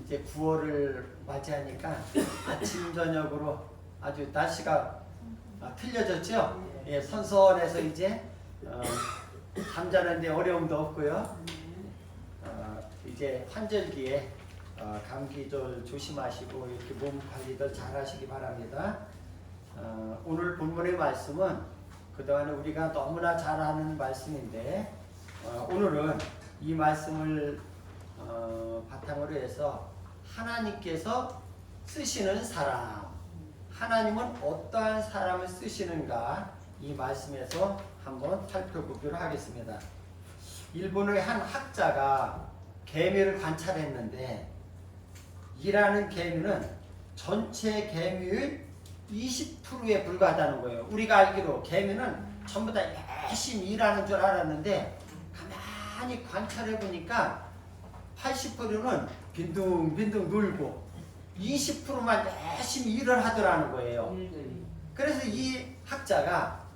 이제 9월을 맞이하니까 아침 저녁으로 아주 날씨가 틀려졌죠. 예, 선선해서 이제 잠자는데 어려움도 없고요. 이제 환절기에 감기들 조심하시고 이렇게 몸 관리들 잘 하시기 바랍니다. 오늘 본문의 말씀은 그동안 우리가 너무나 잘 아는 말씀인데 오늘은 이 말씀을 바탕으로 해서 하나님께서 쓰시는 사람, 하나님은 어떠한 사람을 쓰시는가 이 말씀에서 한번 살펴보기로 하겠습니다. 일본의 한 학자가 개미를 관찰했는데 일하는 개미는 전체 개미의 20%에 불과하다는 거예요. 우리가 알기로 개미는 전부 다 열심히 일하는 줄 알았는데 가만히 관찰해 보니까 80%는 빈둥빈둥 놀고 20%만 열심히 일을 하더라는 거예요. 그래서 이 학자가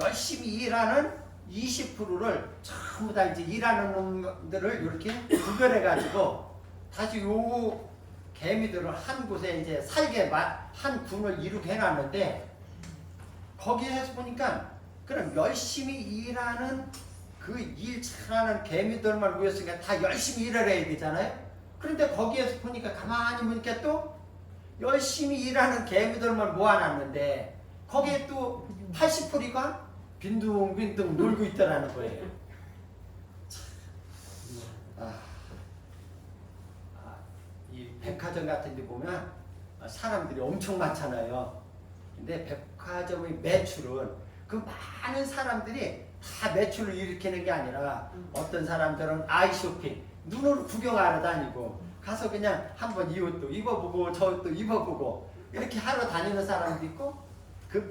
열심히 일하는 20%를 전부 다 이제 일하는 놈들을 이렇게 구별해 가지고 다시 요 개미들을 한 곳에 이제 살게 한 군을 이루게 해놨는데 거기에서 보니까 그럼 열심히 일하는 그 일 잘하는 개미들만 모였으니까 다 열심히 일을 해야 되잖아요. 그런데 거기에서 보니까 가만히 보니까 또 열심히 일하는 개미들만 모아놨는데 거기에 또 80%가 빈둥빈둥 놀고 있더라는 거예요. 이 백화점 같은 데 보면 사람들이 엄청 많잖아요. 근데 백화점의 매출은 그 많은 사람들이 다 매출을 일으키는 게 아니라 어떤 사람들은 아이 쇼핑, 눈으로 구경하러 다니고 가서 그냥 한번 이 옷도 입어보고 저 옷도 입어보고 이렇게 하러 다니는 사람도 있고 그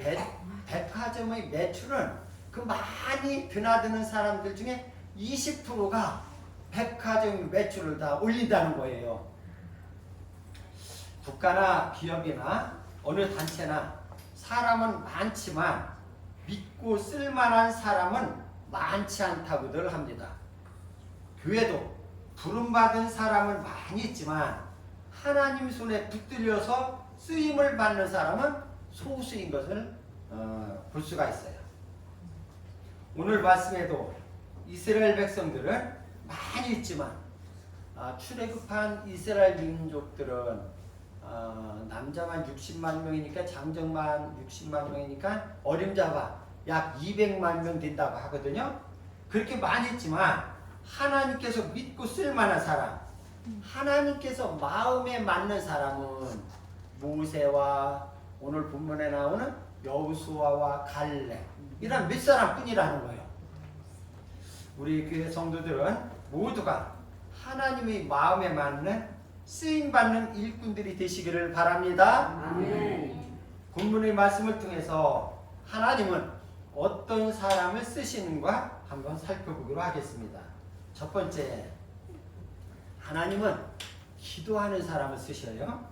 백화점의 매출은 그 많이 드나드는 사람들 중에 20%가 백화점 매출을 다 올린다는 거예요. 국가나 기업이나 어느 단체나 사람은 많지만 믿고 쓸만한 사람은 많지 않다고들 합니다. 교회도 부름받은 사람은 많이 있지만 하나님 손에 붙들려서 쓰임을 받는 사람은 소수인 것을 볼 수가 있어요. 오늘 말씀에도 이스라엘 백성들은 많이 있지만 출애굽한 이스라엘 민족들은 남자만 60만 명이니까 장정만 60만 명이니까 어림잡아 약 200만 명 된다고 하거든요. 그렇게 많이 있지만 하나님께서 믿고 쓸만한 사람, 하나님께서 마음에 맞는 사람은 모세와 오늘 본문에 나오는 여호수아와 갈렙 이런 몇 사람뿐이라는 거예요. 우리 교회 성도들은 모두가 하나님의 마음에 맞는 쓰임받는 일꾼들이 되시기를 바랍니다. 아멘. 본문의 말씀을 통해서 하나님은 어떤 사람을 쓰시는가 한번 살펴보기로 하겠습니다. 첫 번째, 하나님은 기도하는 사람을 쓰셔요.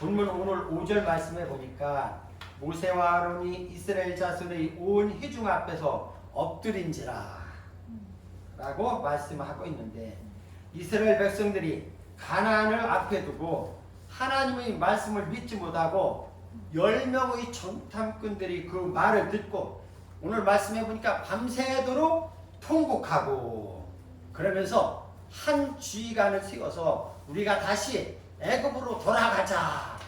본문 오늘 5절 말씀에 보니까 모세와 아론이 이스라엘 자손의 온 회중 앞에서 엎드린지라 라고 말씀하고 있는데 이스라엘 백성들이 가나안을 앞에 두고 하나님의 말씀을 믿지 못하고 10명의 정탐꾼들이 그 말을 듣고 오늘 말씀해 보니까 밤새도록 통곡하고 그러면서 한 주의관을 세워서 우리가 다시 애굽으로 돌아가자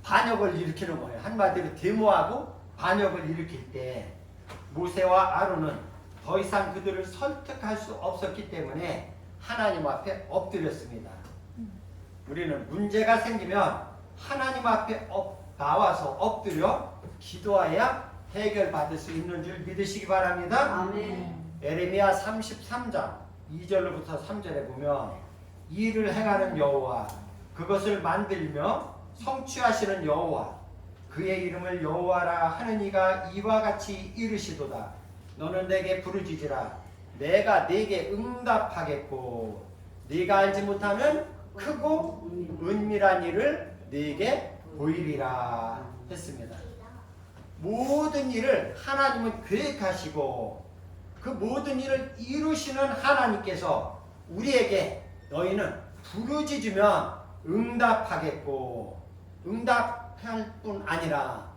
반역을 일으키는 거예요. 한마디로 데모하고 반역을 일으킬 때 모세와 아론은 더 이상 그들을 설득할 수 없었기 때문에 하나님 앞에 엎드렸습니다. 우리는 문제가 생기면 하나님 앞에 나와서 엎드려 기도해야 해결받을 수 있는 줄 믿으시기 바랍니다. 아멘. 에레미야 33장 2절로부터 3절에 보면 일을 행하는 여호와 그것을 만들며 성취하시는 여호와 그의 이름을 여호와라 하는 이가 이와 같이 이르시도다. 너는 내게 부르짖으라. 내가 네게 응답하겠고 네가 알지 못하는 크고 은밀한 일을 네게 보이리라 했습니다. 모든 일을 하나님은 계획하시고 그 모든 일을 이루시는 하나님께서 우리에게 너희는 부르짖으면 응답하겠고 응답할 뿐 아니라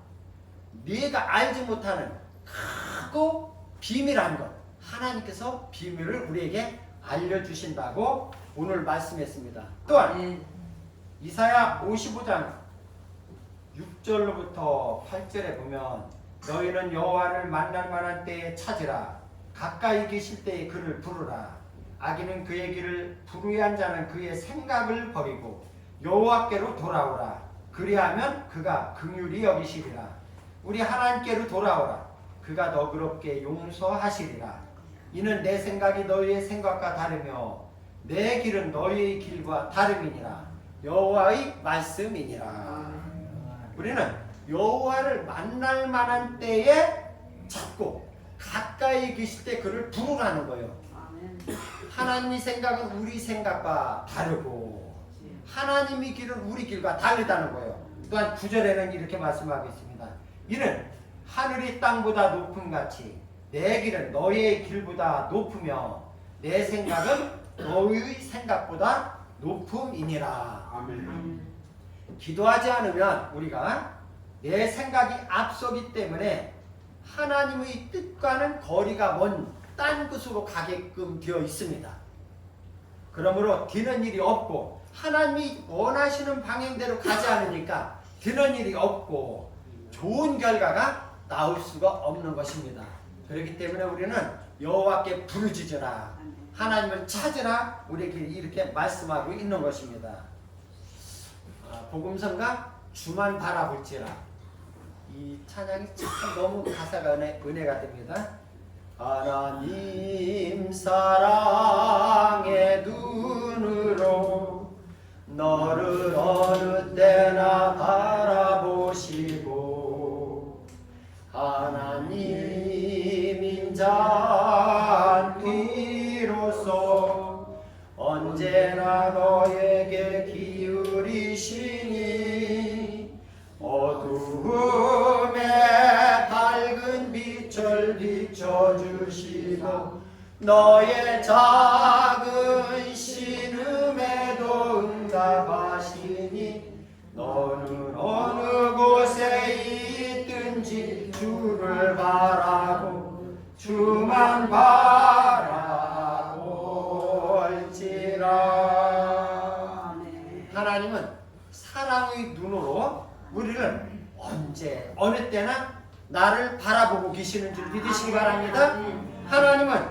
네가 알지 못하는 크고 비밀한 것 하나님께서 비밀을 우리에게 알려주신다고 오늘 말씀했습니다. 또한 이사야 55장 6절로부터 8절에 보면 너희는 여호와를 만날 만한 때에 찾으라. 가까이 계실 때에 그를 부르라. 악인은 그의 길을 불의한 자는 그의 생각을 버리고 여호와께로 돌아오라. 그리하면 그가 긍휼히 여기시리라. 우리 하나님께로 돌아오라. 그가 너그럽게 용서하시리라. 이는 내 생각이 너희의 생각과 다르며 내 길은 너희의 길과 다름이니라. 여호와의 말씀이니라. 우리는 여호와를 만날 만한 때에 찾고 가까이 계실 때 그를 부르라는 거예요. 하나님의 생각은 우리 생각과 다르고 하나님의 길은 우리 길과 다르다는 거예요. 또한 9절에는 이렇게 말씀하겠습니다. 이는 하늘이 땅보다 높음 같이 내 길은 너희의 길보다 높으며 내 생각은 너희의 생각보다 높음이니라. 아멘. 기도하지 않으면 우리가 내 생각이 앞서기 때문에 하나님의 뜻과는 거리가 먼 딴 곳으로 가게끔 되어 있습니다. 그러므로 되는 일이 없고 하나님이 원하시는 방향대로 가지 않으니까 되는 일이 없고 좋은 결과가 나올 수가 없는 것입니다. 그렇기 때문에 우리는 여호와께 부르짖으라, 하나님을 찾으라, 우리에게 이렇게 말씀하고 있는 것입니다. 복음성가 주만 바라볼지라, 이 찬양이 참 너무 가사가 은혜가 됩니다. 하나님 사랑의 눈으로 너를 어느 때나 바라보시고 하나님 인자한 귀로서 언제나 너에게 기울이시니 어두움에 밝은 빛을 비춰주시고 너의 작은 신음에도 응답하시니 너는 어느 곳에 있든지 주를 바라고 주만 바라볼지라. 하나님은 사랑의 눈으로 우리를 언제 어느 때나 나를 바라보고 계시는 줄 믿으시기 바랍니다. 하나님은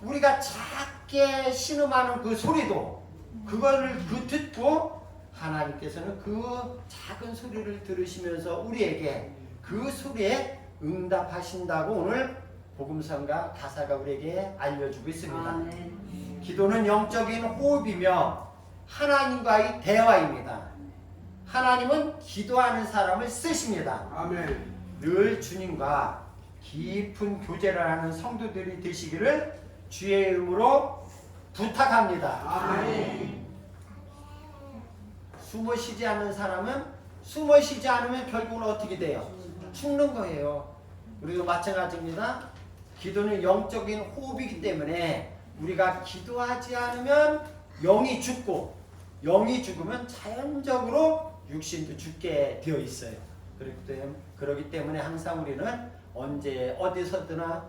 우리가 작게 신음하는 그 소리도 그거를 듣고 하나님께서는 그 작은 소리를 들으시면서 우리에게 그 소리에 응답하신다고 오늘 복음성가 가사가 우리에게 알려주고 있습니다. 기도는 영적인 호흡이며 하나님과의 대화입니다. 하나님은 기도하는 사람을 쓰십니다. 아멘. 늘 주님과 깊은 교제를 하는 성도들이 되시기를 주의 이름으로 부탁합니다. 아멘. 숨어 쉬지 않는 사람은 숨어 쉬지 않으면 결국은 어떻게 돼요? 죽는 거예요. 우리도 마찬가지입니다. 기도는 영적인 호흡이기 때문에 우리가 기도하지 않으면 영이 죽고 영이 죽으면 자연적으로 육신도 죽게 되어 있어요. 그렇기 때문에 항상 우리는 언제 어디서드나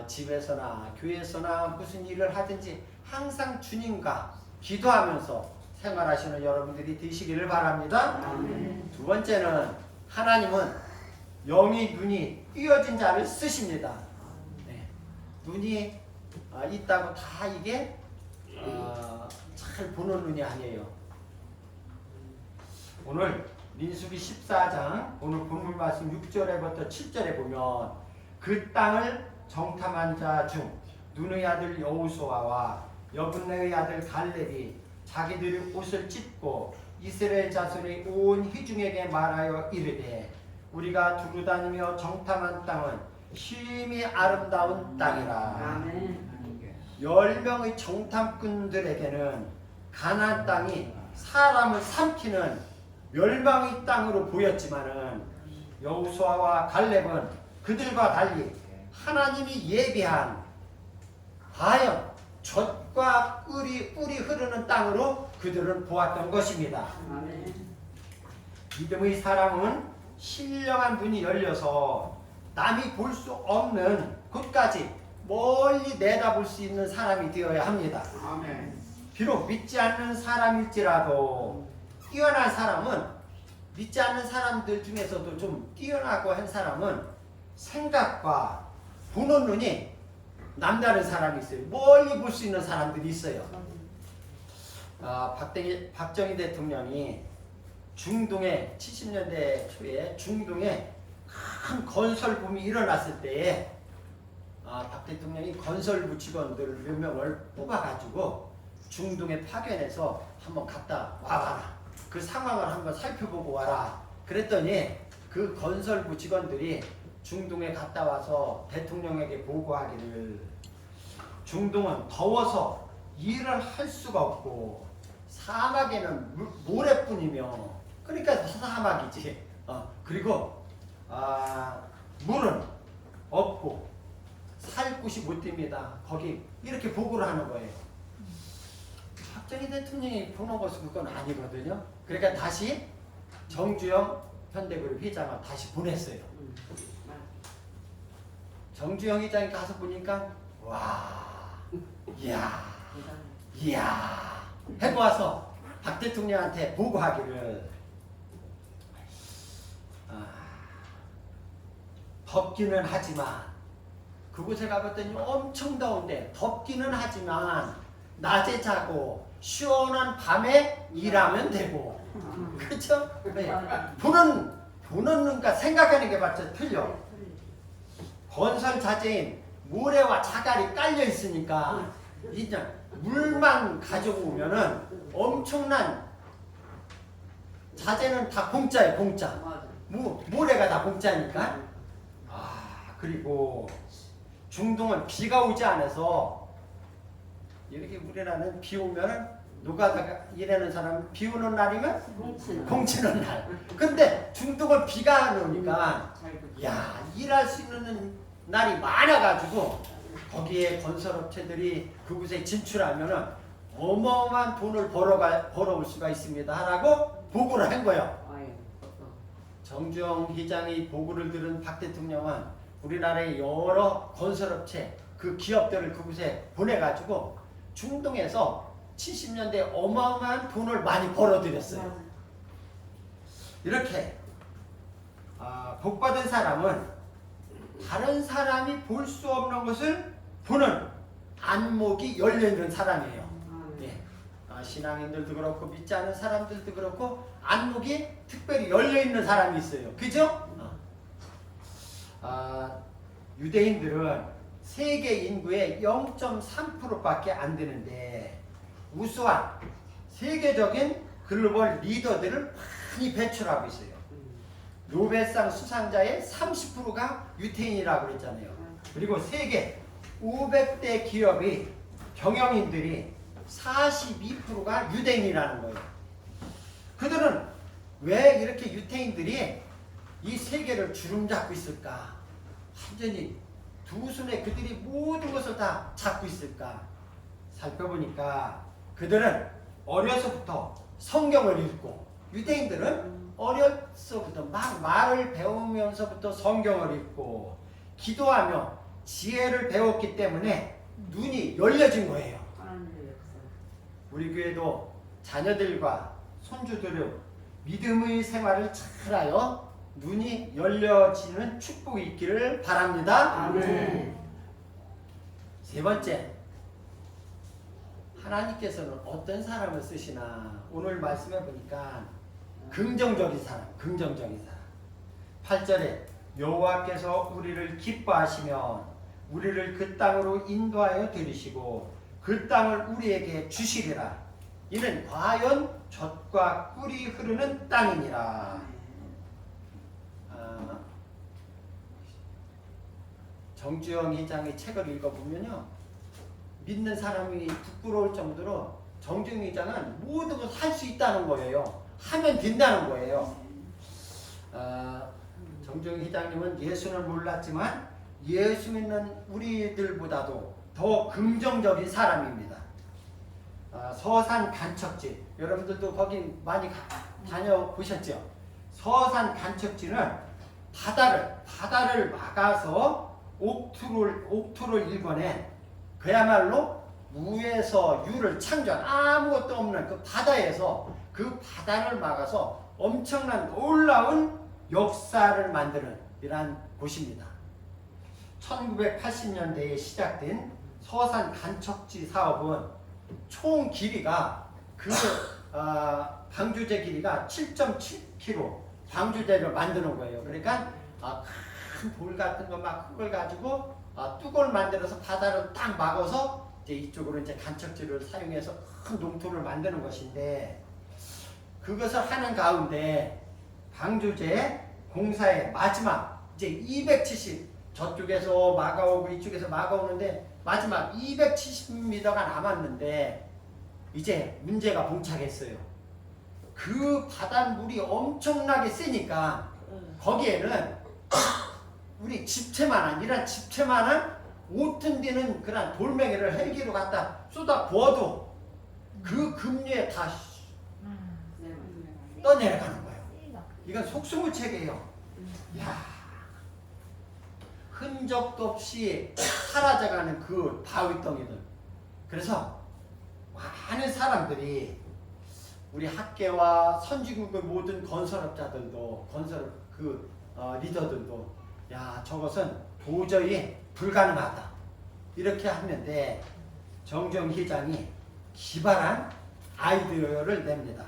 집에서나 교회에서나 무슨 일을 하든지 항상 주님과 기도하면서 생활하시는 여러분들이 되시기를 바랍니다. 두 번째는 하나님은 영이 눈이 띄어진 자를 쓰십니다. 네. 눈이 있다고 다 이게 잘 보는 눈이 아니에요. 오늘 민수기 14장 오늘 본문 말씀 6절에부터 7절에 보면 그 땅을 정탐한 자 중 눈의 아들 여호수아와 여분네의 아들 갈렙이 자기들의 옷을 찢고 이스라엘 자손의 온 회중에게 말하여 이르되 우리가 두루다니며 정탐한 땅은 힘이 아름다운 땅이라. 10명의 정탐꾼들에게는 가나안 땅이 사람을 삼키는 멸망의 땅으로 보였지만은 여호수아와 갈렙은 그들과 달리 하나님이 예비한 과연 젖과 꿀이 흐르는 땅으로 그들은 보았던 것입니다. 믿음의 사람은 신령한 눈이 열려서 남이 볼 수 없는 곳까지 멀리 내다볼 수 있는 사람이 되어야 합니다. 비록 믿지 않는 사람일지라도 뛰어난 사람은, 믿지 않는 사람들 중에서도 좀 뛰어나고 한 사람은 생각과 보는 눈이 남다른 사람이 있어요. 멀리 볼 수 있는 사람들이 있어요. 박정희 대통령이 중동에 70년대 초에 중동에 큰 건설 붐이 일어났을 때에 박 대통령이 건설부 직원들 몇 명을 뽑아가지고 중동에 파견해서 한번 갔다 와봐라. 그 상황을 한번 살펴보고 와라. 그랬더니 그 건설부 직원들이 중동에 갔다 와서 대통령에게 보고하기를, 중동은 더워서 일을 할 수가 없고 사막에는 모래뿐이며, 그러니까 사막이지. 그리고 물은 없고 살 곳이 못 됩니다. 거기 이렇게 보고를 하는 거예요. 박정희 대통령이 보는 것은 그건 아니거든요. 그러니까 다시 정주영 현대그룹 회장을 다시 보냈어요. 정주영 회장이 가서 보니까 이야 해고 와서 박 대통령한테 보고하기를, 덥기는 하지만, 그곳에 가봤더니 엄청 더운데 덥기는 하지만 낮에 자고 시원한 밤에 일하면 되고, 그렇죠? 네. 보는 눈과 생각하는 게 맞죠? 틀려. 건설 자재인 모래와 자갈이 깔려 있으니까 이제 물만 가져오면은 엄청난, 자재는 다 공짜예요. 공짜. 모래가 다 공짜니까. 그리고 중동은 비가 오지 않아서, 이렇게 우리나라는 비 오면은 노가다가 일하는 사람은 비 오는 날이면 공치는 날. 근데 중동은 비가 안 오니까 일할 수 있는 날이 많아가지고 거기에 건설업체들이 그곳에 진출하면은 어마어마한 돈을 벌어올 수가 있습니다 라고 보고를 한 거예요. 정주영 회장이 보고를 들은 박 대통령은 우리나라의 여러 건설업체 그 기업들을 그곳에 보내가지고 중동에서 70년대 어마어마한 돈을 많이 벌어들였어요. 이렇게 복받은 사람은 다른 사람이 볼 수 없는 것을 보는 안목이 열려있는 사람이에요. 신앙인들도 그렇고 믿지 않는 사람들도 그렇고 안목이 특별히 열려있는 사람이 있어요. 그죠? 유대인들은 세계 인구의 0.3%밖에 안 되는데 우수한 세계적인 글로벌 리더들을 많이 배출하고 있어요. 노벨상 수상자의 30%가 유태인이라고 그랬잖아요. 그리고 세계 500대 기업의 경영인들이 42%가 유대인이라는 거예요. 그들은 왜 이렇게 유태인들이 이 세계를 주름잡고 있을까? 완전히 두 손에 그들이 모든 것을 다 잡고 있을까? 살펴보니까 그들은 어려서부터 성경을 읽고, 유대인들은 어려서부터 막 말을 배우면서부터 성경을 읽고 기도하며 지혜를 배웠기 때문에 눈이 열려진 거예요. 우리 교회도 자녀들과 손주들의 믿음의 생활을 잘하여 눈이 열려지는 축복이 있기를 바랍니다. 아멘. 세 번째, 하나님께서는 어떤 사람을 쓰시나 오늘 말씀해 보니까 긍정적인 사람, 긍정적인 사람. 8절에 여호와께서 우리를 기뻐하시면 우리를 그 땅으로 인도하여 들이시고 그 땅을 우리에게 주시리라. 이는 과연 젖과 꿀이 흐르는 땅이니라. 정주영 회장의 책을 읽어보면요, 믿는 사람이 부끄러울 정도로 정주영 회장은 모든 것을 할 수 있다는 거예요. 하면 된다는 거예요. 정주영 회장님은 예수는 몰랐지만 예수 믿는 우리들보다도 더 긍정적인 사람입니다. 서산 간척지, 여러분들도 거기 많이 다녀보셨죠? 서산 간척지는 바다를 막아서 옥토를 일궈낸 그야말로 무에서 유를 창조한 아무것도 없는 그 바다에서 그 바다를 막아서 엄청난 놀라운 역사를 만드는 이러한 곳입니다. 1980년대에 시작된 서산 간척지 사업은 총 길이가 방주제 길이가 7.7km 방주제를 만드는 거예요. 그러니까 큰 돌 같은 거 막 그걸 가지고 뚜껑을 만들어서 바다를 딱 막아서 이제 이쪽으로 이제 간척지를 사용해서 큰 농토를 만드는 것인데, 그것을 하는 가운데 방주제 공사의 마지막 이제 270, 저쪽에서 막아오고 이쪽에서 막아오는데 마지막 270m가 남았는데 이제 문제가 봉착했어요. 그 바닷물이 엄청나게 세니까 거기에는 우리 집채만한, 이런 집채만한 5톤 되는 그런 돌멩이를 헬기로 갖다 쏟아 부어도 그 급류에 다 떠내려가는 거예요. 이건 속수무책이에요. 야, 흔적도 없이 사라져가는 그 바위덩이들. 그래서 많은 사람들이 우리 학계와 선진국의 모든 건설업자들도, 리더들도 야, 저것은 도저히 불가능하다 이렇게 하는데, 정주영 회장이 기발한 아이디어를 냅니다.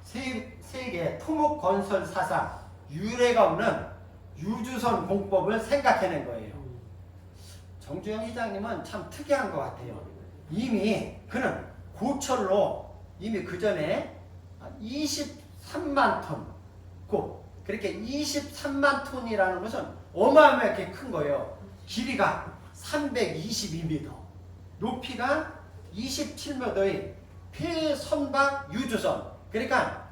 세계 토목 건설 사상 유례가 없는 유주선 공법을 생각해낸 거예요. 정주영 회장님은 참 특이한 것 같아요. 이미 그는 고철로 이미 그 전에 23만 톤, 그렇게 23만 톤이라는 것은 어마어마하게 큰 거예요. 길이가 322m, 높이가 27m의 폐선박 유주선. 그러니까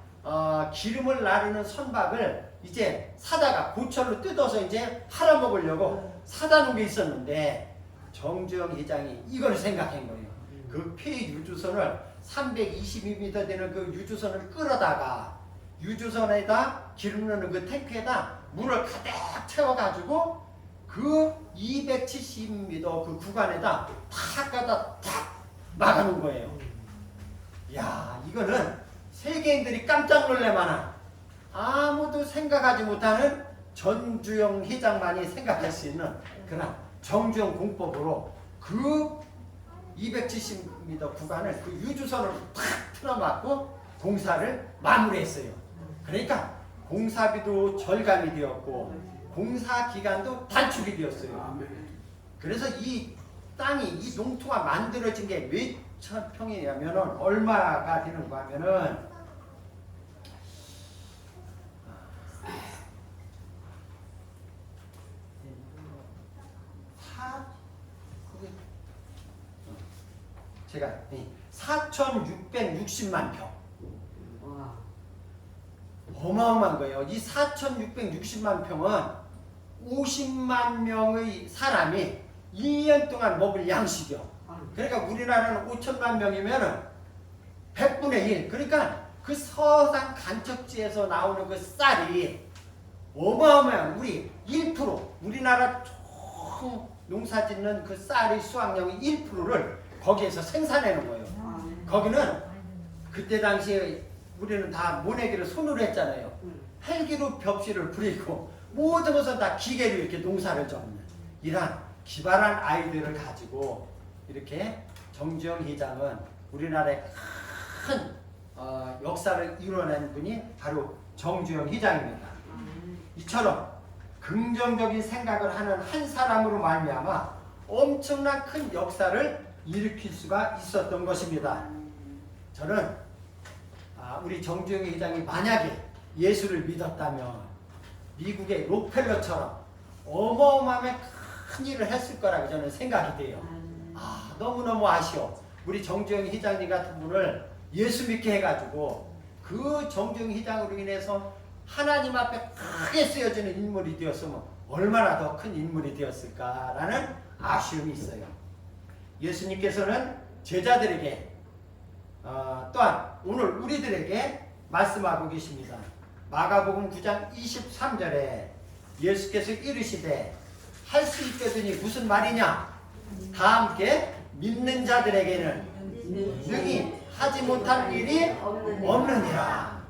기름을 나르는 선박을 이제 사다가 고철로 뜯어서 이제 팔아먹으려고 사다 놓은 게 있었는데, 정주영 회장이 이걸 생각한 거예요. 그 폐유주선을 322m 되는 그 유주선을 끌어다가 유주선에다 기름 넣는 그 탱크에다 물을 가득 채워가지고 그 270m 그 구간에다 탁 갖다 탁 막아놓은 거예요. 야, 이거는 세계인들이 깜짝 놀랄만한, 아무도 생각하지 못하는 전주영 회장만이 생각할 수 있는 그런 정주영 공법으로 그 270m 구간을 그 유주선으로 탁 틀어막고 공사를 마무리했어요. 그러니까 공사비도 절감이 되었고 공사 기간도 단축이 되었어요. 그래서 이 땅이, 이 농토가 만들어진 게 몇 평이냐면은 얼마가 되는가 하면은 제가 4,660만 평. 어마어마한 거예요. 이 4,660만 평은 50만 명의 사람이 2년 동안 먹을 양식이요. 그러니까 우리나라는 5천만 명이면 100분의 1. 그러니까 그 서산 간척지에서 나오는 그 쌀이 어마어마한, 우리 1%, 우리나라 총 농사 짓는 그 쌀의 수확량의 1%를 거기에서 생산하는 거예요. 거기는 그때 당시에 우리는 다 모내기를 손으로 했잖아요. 헬기로 벽지를 부리고 모든 것은 다 기계로 이렇게 농사를 짓는 이러한 기발한 아이디어를 가지고 이렇게 정주영 회장은 우리나라의 큰 역사를 이뤄낸 분이 바로 정주영 회장입니다. 이처럼 긍정적인 생각을 하는 한 사람으로 말미암아 엄청난 큰 역사를 일으킬 수가 있었던 것입니다. 저는 우리 정주영 회장이 만약에 예수를 믿었다면 미국의 록펠러처럼 어마어마하게 큰 일을 했을 거라고 저는 생각이 돼요. 너무너무 아쉬워. 우리 정주영 회장님 같은 분을 예수 믿게 해가지고 그 정주영 회장으로 인해서 하나님 앞에 크게 쓰여지는 인물이 되었으면 얼마나 더 큰 인물이 되었을까라는 아쉬움이 있어요. 예수님께서는 제자들에게 또한 오늘 우리들에게 말씀하고 계십니다. 마가복음 9장 23절에 예수께서 이르시되 할 수 있거든이 무슨 말이냐? 다 함께 믿는 자들에게는 능히 하지 못할 일이 없느니라.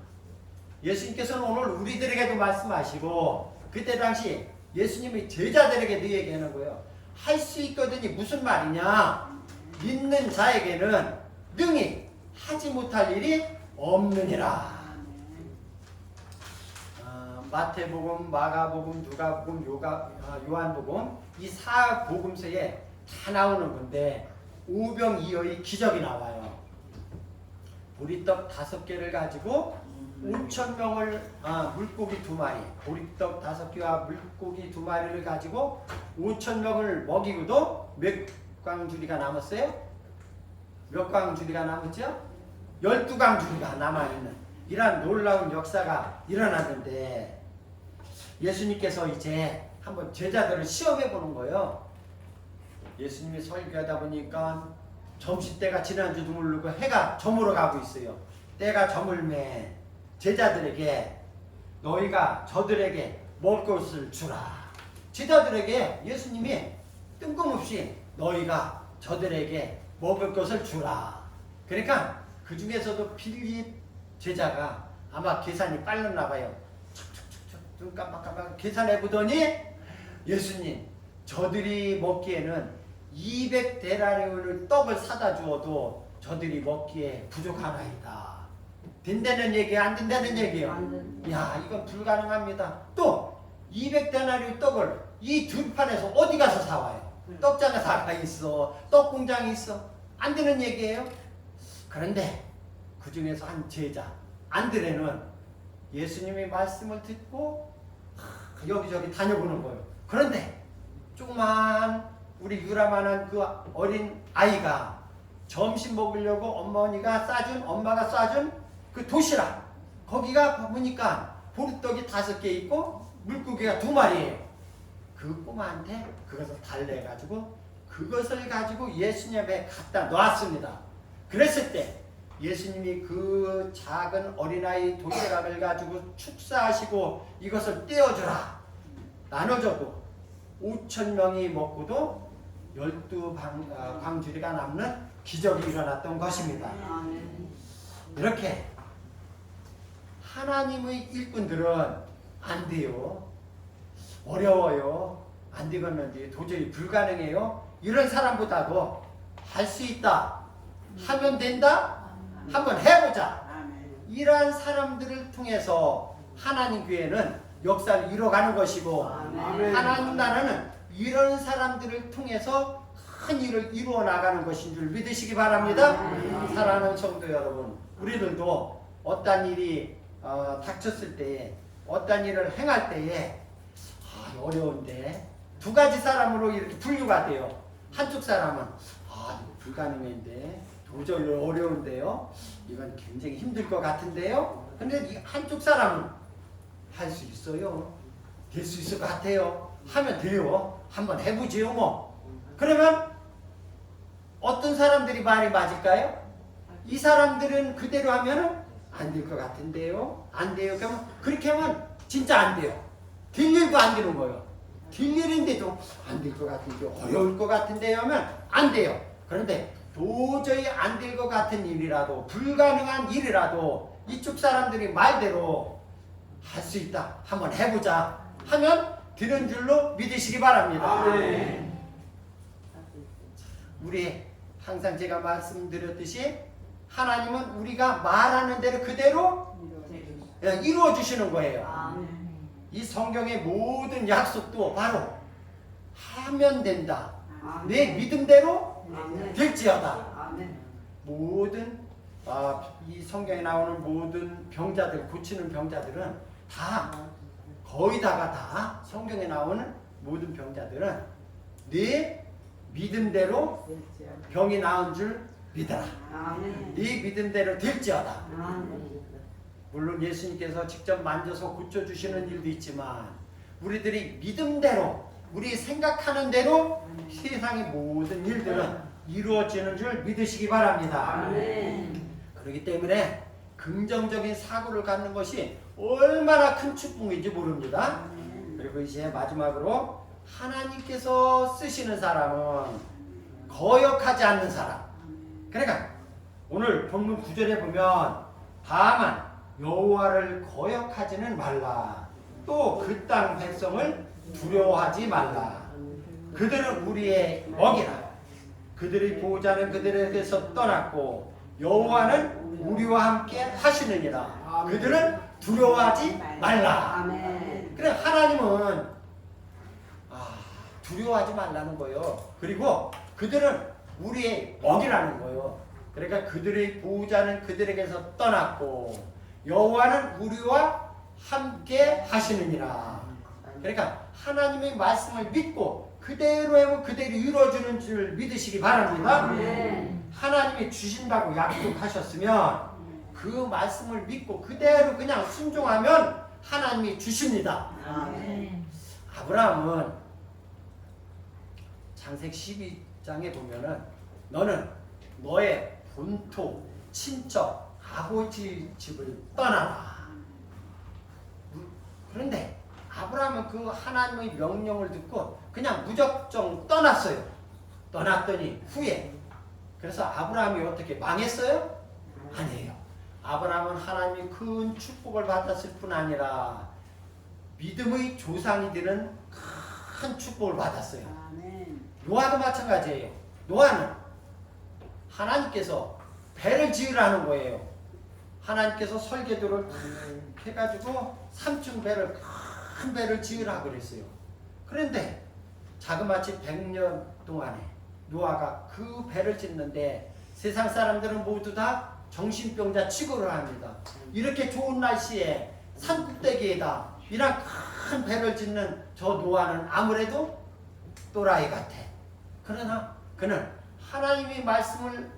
예수님께서는 오늘 우리들에게도 말씀하시고 그때 당시 예수님이 제자들에게도 얘기하는 거예요. 할 수 있거든이 무슨 말이냐? 믿는 자에게는 능히 하지 못할 일이 없느니라. 마태복음, 마가복음, 누가복음, 요한복음 이 4복음서에 다 나오는 건데 오병이어의 기적이 나와요. 보리떡 5개를 가지고 5,000명을 물고기 2마리, 보리떡 5개와 물고기 2마리를 가지고 5,000명을 먹이고도 몇 광주리가 남았어요? 몇 광주리가 남았죠? 12광주리가 남아있는 이러한 놀라운 역사가 일어났는데 예수님께서 이제 한번 제자들을 시험해 보는 거예요. 예수님이 설교하다 보니까 점심때가 지난주도 모르고 해가 저물어 가고 있어요. 때가 저물매 제자들에게 너희가 저들에게 먹을 것을 주라. 제자들에게 예수님이 뜬금없이 너희가 저들에게 먹을 것을 주라. 그러니까 그 중에서도 빌립 제자가 아마 계산이 빨랐나 봐요. 눈 깜빡깜빡 계산해 보더니 예수님 저들이 먹기에는 200데나리온을 떡을 사다 주어도 저들이 먹기에 부족하나이다. 된다는 얘기야 안 된다는 얘기예요? 야 이건 불가능합니다. 또 200데나리온 떡을 이 들판에서 어디 가서 사와요? 떡장사가 있어, 떡공장이 있어. 안 되는 얘기예요. 그런데 그 중에서 한 제자 안드레는 예수님의 말씀을 듣고 여기저기 다녀보는 거예요. 그런데 조그만 우리 유라만한 그 어린 아이가 점심 먹으려고 엄마가 싸준 그 도시락 거기가 보니까 보리떡이 5개 있고 물고기가 2마리예요. 그 꼬마한테 그것을 달래가지고 그것을 가지고 예수님 앞에 갖다 놨습니다. 그랬을 때 예수님이 그 작은 어린아이 도시락을 가지고 축사하시고 이것을 떼어주라 나눠주고 5,000명이 먹고도 12광주리가 남는 기적이 일어났던 것입니다. 이렇게 하나님의 일꾼들은 안 돼요. 어려워요. 안 되겠는지 도저히 불가능해요. 이런 사람보다도 할 수 있다. 하면 된다. 한번 해보자. 이러한 사람들을 통해서 하나님 교회는 역사를 이뤄가는 것이고 하나님 나라는 이런 사람들을 통해서 큰 일을 이루어 나가는 것인 줄 믿으시기 바랍니다. 사랑하는 성도 여러분, 우리들도 어떤 일이 닥쳤을 때에 어떤 일을 행할 때에 어려운데 2가지 사람으로 이렇게 분류가 돼요. 한쪽 사람은 이거 불가능한데 도저히 어려운데요. 이건 굉장히 힘들 것 같은데요. 근데 한쪽 사람은 할 수 있어요. 될 수 있을 것 같아요. 하면 돼요. 한번 해보지요 뭐. 그러면 어떤 사람들이 말이 맞을까요? 이 사람들은 그대로 하면 안 될 것 같은데요. 안 돼요. 그러면 그렇게 하면 진짜 안 돼요. 될 일도 안 되는 거예요. 될 일인데도 안 될 것 같은데 어려울 것 같은데요 하면 안 돼요. 그런데 도저히 안 될 것 같은 일이라도 불가능한 일이라도 이쪽 사람들이 말대로 할 수 있다. 한번 해보자 하면 되는 줄로 믿으시기 바랍니다. 우리 항상 제가 말씀드렸듯이 하나님은 우리가 말하는 대로 그대로 이루어 주시는 거예요. 이 성경의 모든 약속도 바로 하면 된다. 내 믿음대로 될지어다. 모든 이 성경에 나오는 모든 병자들, 고치는 병자들은 다 거의 다 성경에 나오는 모든 병자들은 네 믿음대로 병이 나은 줄 믿어라. 네 믿음대로 될지어다. 물론 예수님께서 직접 만져서 고쳐주시는 일도 있지만 우리들이 믿음대로 우리 생각하는 대로 세상의 모든 일들은 이루어지는 줄 믿으시기 바랍니다. 그렇기 때문에 긍정적인 사고를 갖는 것이 얼마나 큰 축복인지 모릅니다. 그리고 이제 마지막으로 하나님께서 쓰시는 사람은 거역하지 않는 사람. 그러니까 오늘 본문 9절에 보면 다만 여호와를 거역하지는 말라. 또 그 땅 백성을 두려워하지 말라. 그들은 우리의 먹이라. 그들의 보호자는 그들에게서 떠났고 여호와는 우리와 함께 하시느니라. 그들은 두려워하지 말라. 그래 하나님은 두려워하지 말라는 거예요. 그리고 그들은 우리의 먹이라는 거예요. 그러니까 그들의 보호자는 그들에게서 떠났고 여호와는 우리와 함께 하시느니라. 그러니까 하나님의 말씀을 믿고 그대로 하면 그대로 이루어주는 줄 믿으시기 바랍니다. 하나님이 주신다고 약속하셨으면 그 말씀을 믿고 그대로 그냥 순종하면 하나님이 주십니다. 아브라함은 창세기 12장에 보면은 너는 너의 본토, 친척, 아버지 집을 떠나라. 그런데 아브라함은 그 하나님의 명령을 듣고 그냥 무작정 떠났어요. 떠났더니 후에 그래서 아브라함이 어떻게 망했어요? 아니에요. 아브라함은 하나님의 큰 축복을 받았을 뿐 아니라 믿음의 조상이 되는 큰 축복을 받았어요. 노아도 마찬가지예요. 노아는 하나님께서 배를 지으라는 거예요. 하나님께서 설계도를 해가지고 3층 배를 큰 배를 지으라고 그랬어요. 그런데 자그마치 100년 동안에 노아가 그 배를 짓는데 세상 사람들은 모두 다 정신병자 취급을 합니다. 이렇게 좋은 날씨에 산꼭대기에다 이런 큰 배를 짓는 저 노아는 아무래도 또라이 같아. 그러나 그는 하나님의 말씀을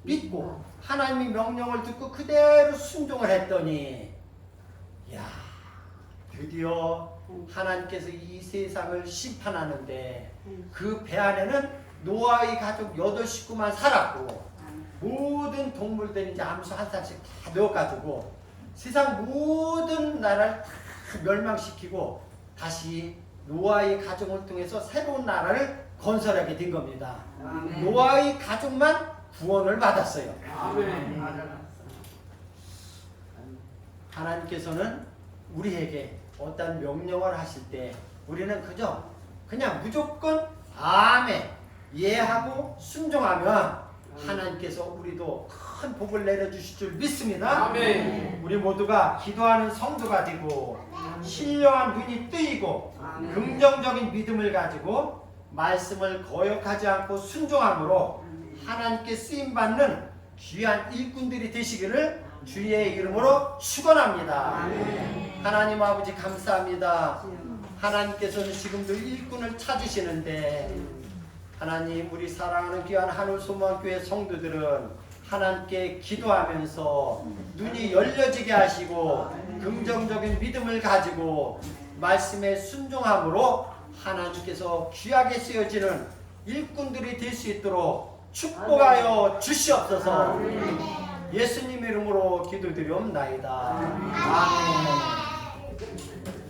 믿고 하나님의 명령을 듣고 그대로 순종을 했더니 야 드디어 하나님께서 이 세상을 심판하는데 그 배 안에는 노아의 가족 8식구만 살았고 모든 동물들이 암수 한 쌍씩 다 넣어가지고 세상 모든 나라를 다 멸망시키고 다시 노아의 가족을 통해서 새로운 나라를 건설하게 된 겁니다. 노아의 가족만 구원을 받았어요. 하나님께서는 우리에게 어떤 명령을 하실 때 우리는 그냥 무조건 아멘 예하고 순종하면 하나님께서 우리도 큰 복을 내려주실 줄 믿습니다. 아멘. 우리 모두가 기도하는 성도가 되고 신령한 눈이 뜨이고 긍정적인 믿음을 가지고 말씀을 거역하지 않고 순종함으로 하나님께 쓰임받는 귀한 일꾼들이 되시기를 주의 이름으로 축원합니다. 하나님 아버지 감사합니다. 하나님께서는 지금도 일꾼을 찾으시는데 하나님 우리 사랑하는 귀한 하늘소망교회 성도들은 하나님께 기도하면서 눈이 열려지게 하시고 긍정적인 믿음을 가지고 말씀에 순종함으로 하나님께서 귀하게 쓰여지는 일꾼들이 될 수 있도록 축복하여 주시옵소서. 예수님 이름으로 기도드리옵나이다. 아멘.